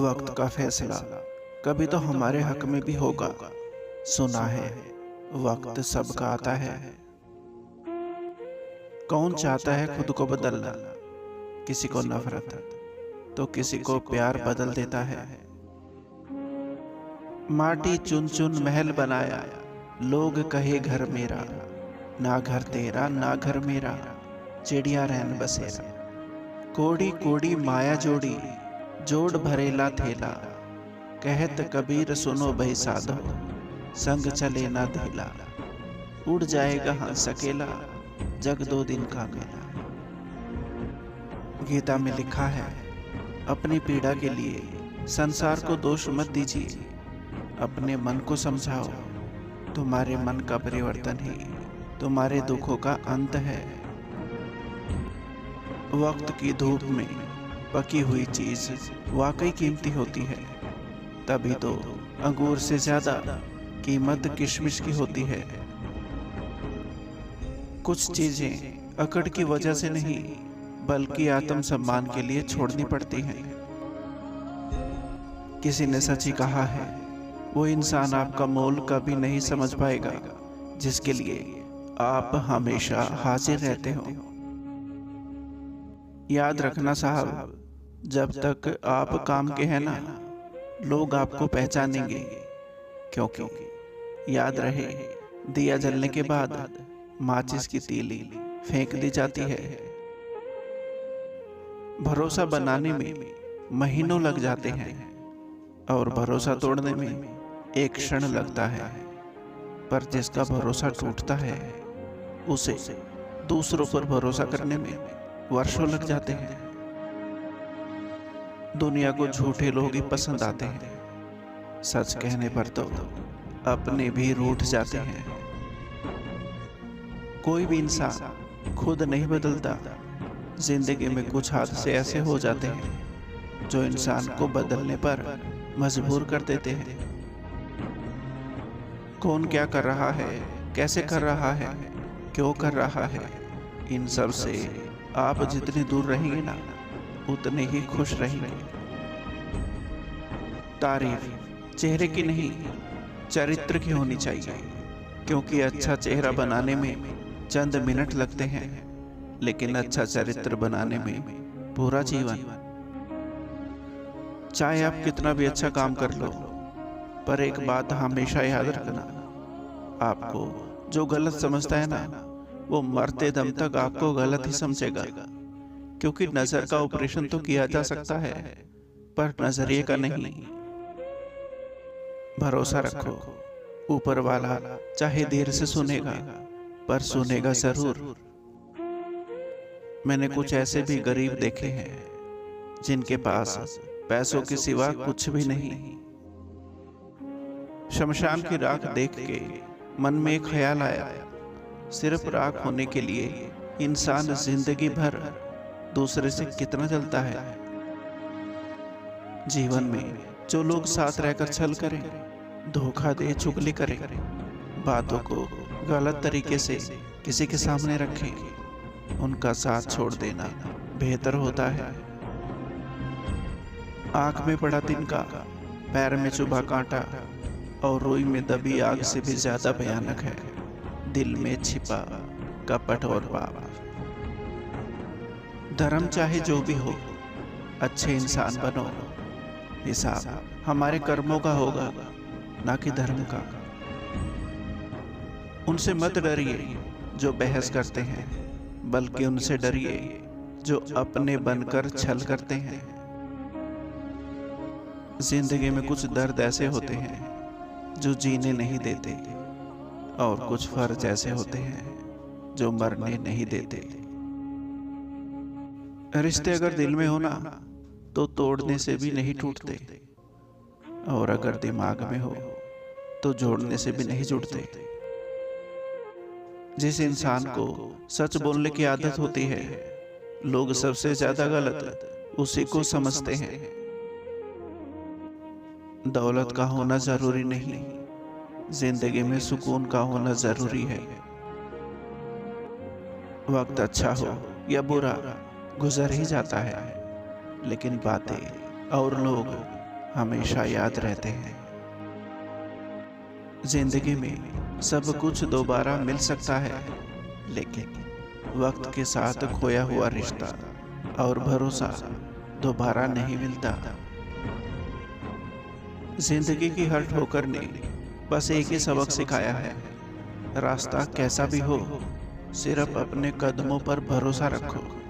वक्त का फैसला कभी तो हमारे हक में भी होगा। सुना है वक्त सबका आता है। कौन चाहता है खुद को बदलना, किसी को नफरत तो किसी को प्यार बदल देता है। माटी चुन चुन महल बनाया, लोग कहे घर मेरा, ना घर तेरा ना घर मेरा, चिड़िया रैन बसेरा। कोड़ी कोड़ी माया जोड़ी, जोड़ भरेला थेला, कहत कबीर सुनो भई साधो, संग चले ना धेला। उड़ जाएगा हंस अकेला, जग दो दिन का मेला। गीता में लिखा है, अपनी पीड़ा के लिए संसार को दोष मत दीजिए, अपने मन को समझाओ। तुम्हारे मन का परिवर्तन ही तुम्हारे दुखों का अंत है। वक्त की धूप में पकी हुई चीज वाकई कीमती होती है, तभी तो अंगूर से ज्यादा कीमत किशमिश की होती है। कुछ चीजें अकड़ की वजह से नहीं बल्कि आत्मसम्मान के लिए छोड़नी पड़ती हैं। किसी ने सच ही कहा है, वो इंसान आपका मोल कभी नहीं समझ पाएगा जिसके लिए आप हमेशा हाजिर रहते हो। याद रखना साहब, जब तक आप काम के हैं ना, लोग आपको पहचानेंगे। क्योंकि याद रहे, दिया जलने के बाद माचिस की तीली फेंक दी जाती है। भरोसा बनाने में महीनों लग जाते हैं और भरोसा तोड़ने में एक क्षण लगता है। पर जिसका भरोसा टूटता है उसे दूसरों पर भरोसा करने में वर्षों लग जाते हैं। दुनिया को झूठे लोग ही पसंद आते हैं, सच कहने पर तो अपने भी रूठ जाते हैं। कोई भी इंसान खुद नहीं बदलता, जिंदगी में कुछ हादसे ऐसे हो जाते हैं जो इंसान को बदलने पर मजबूर कर देते हैं। कौन क्या कर रहा है, कैसे कर रहा है, क्यों कर रहा है, इन सब से आप जितनी दूर रहेंगे ना, उतने ही खुश रहेंगे। तारीफ चेहरे की नहीं, चरित्र की होनी चाहिए, क्योंकि अच्छा चेहरा बनाने में चंद मिनट लगते हैं, लेकिन अच्छा चरित्र बनाने में पूरा जीवन। चाहे आप कितना भी अच्छा काम कर लो, पर एक बात हमेशा याद रखना, आपको जो गलत समझता है ना, वो मरते दम तक आपको गलत ही समझेगा। क्योंकि नजर का ऑपरेशन तो किया जा सकता है, पर नजरिए का नहीं। भरोसा रखो, ऊपर वाला चाहे देर से सुनेगा, पर सुनेगा जरूर। मैंने कुछ ऐसे भी गरीब देखे हैं जिनके पास पैसों के सिवा कुछ भी नहीं। शमशान की राख देख के मन में एक ख्याल आया, सिर्फ राख होने के लिए इंसान जिंदगी भर दूसरे से कितना जलता है। जीवन में जो लोग साथ रहकर छल करें, धोखा दे, चुगली करें, बातों को गलत तरीके से किसी के सामने रखें, उनका साथ छोड़ देना बेहतर होता है। आंख में पड़ा तिनका, पैर में चुभा कांटा और रुई में दबी आग से भी ज्यादा भयानक है दिल में छिपा कपट और पाप। धर्म चाहे जो भी हो, अच्छे इंसान बनो। हिसाब हमारे कर्मों का होगा, ना कि धर्म का। उनसे मत डरिए जो बहस करते हैं, बल्कि उनसे डरिए जो अपने बनकर छल करते हैं। जिंदगी में कुछ दर्द ऐसे होते हैं जो जीने नहीं देते, और कुछ फर्ज ऐसे होते हैं जो मरने नहीं देते। रिश्ते अगर दिल में हो ना, तो तोड़ने से भी नहीं टूटते, और अगर दिमाग में हो तो जोड़ने से भी नहीं जुड़ते। जिस इंसान को सच बोलने की आदत होती है, लोग सबसे ज्यादा गलत उसी को समझते हैं। दौलत का होना जरूरी नहीं, जिंदगी में सुकून का होना जरूरी है। वक्त अच्छा हो या बुरा गुजर ही जाता है, लेकिन बातें और लोग हमेशा याद रहते हैं। जिंदगी में सब कुछ दोबारा मिल सकता है, लेकिन वक्त के साथ खोया हुआ रिश्ता और भरोसा दोबारा नहीं मिलता। जिंदगी की हर ठोकर ने बस एक ही सबक सिखाया है, रास्ता कैसा भी हो, सिर्फ अपने कदमों पर भरोसा रखो।